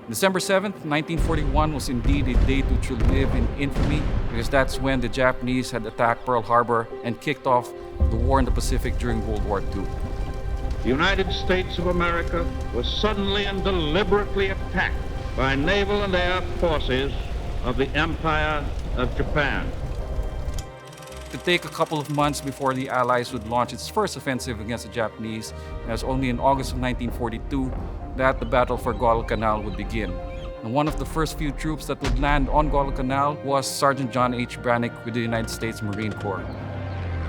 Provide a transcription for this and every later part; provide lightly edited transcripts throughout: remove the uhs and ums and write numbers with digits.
December 7th, 1941 was indeed a day to truly live in infamy because that's when the Japanese had attacked Pearl Harbor and kicked off the war in the Pacific during World War II. The United States of America was suddenly and deliberately attacked by naval and air forces of the Empire of Japan. It would take a couple of months before the Allies would launch its first offensive against the Japanese, and it was only in August of 1942 that the battle for Guadalcanal would begin. And one of the first few troops that would land on Guadalcanal was Sergeant John H. Branic with the United States Marine Corps.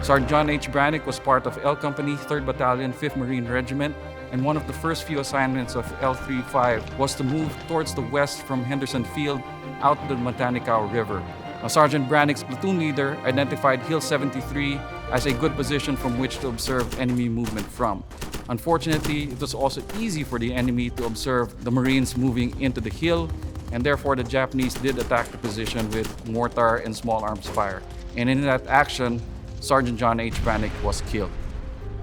Sergeant John H. Branic was part of L Company, 3rd Battalion, 5th Marine Regiment, and one of the first few assignments of L35 was to move towards the west from Henderson Field out to the Matanikau River. Now, Sergeant Branic's platoon leader identified Hill 73 as a good position from which to observe enemy movement from. Unfortunately, it was also easy for the enemy to observe the Marines moving into the hill, and therefore the Japanese did attack the position with mortar and small arms fire. And in that action, Sergeant John H. Branic was killed.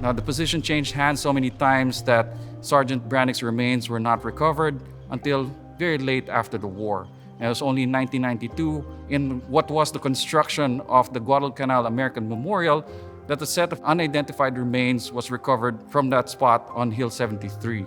Now, the position changed hands so many times that Sergeant Branic's remains were not recovered until very late after the war. And it was only in 1992, in what was the construction of the Guadalcanal American Memorial, that a set of unidentified remains was recovered from that spot on Hill 73.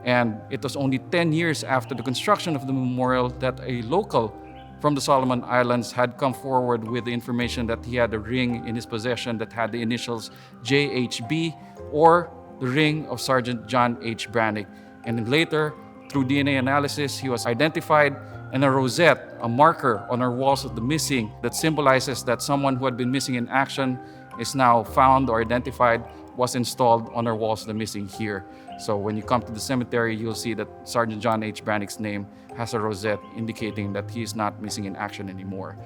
And it was only 10 years after the construction of the memorial that a local from the Solomon Islands had come forward with the information that he had a ring in his possession that had the initials JHB, or the ring of Sergeant John H. Branic. And then later, through DNA analysis, he was identified, and a rosette, a marker on our walls of the missing that symbolizes that someone who had been missing in action is now found or identified, was installed on our walls of the missing here. So when you come to the cemetery, you'll see that Sergeant John H. Branic's name has a rosette indicating that he is not missing in action anymore.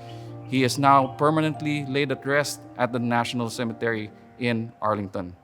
He is now permanently laid at rest at the National Cemetery in Arlington.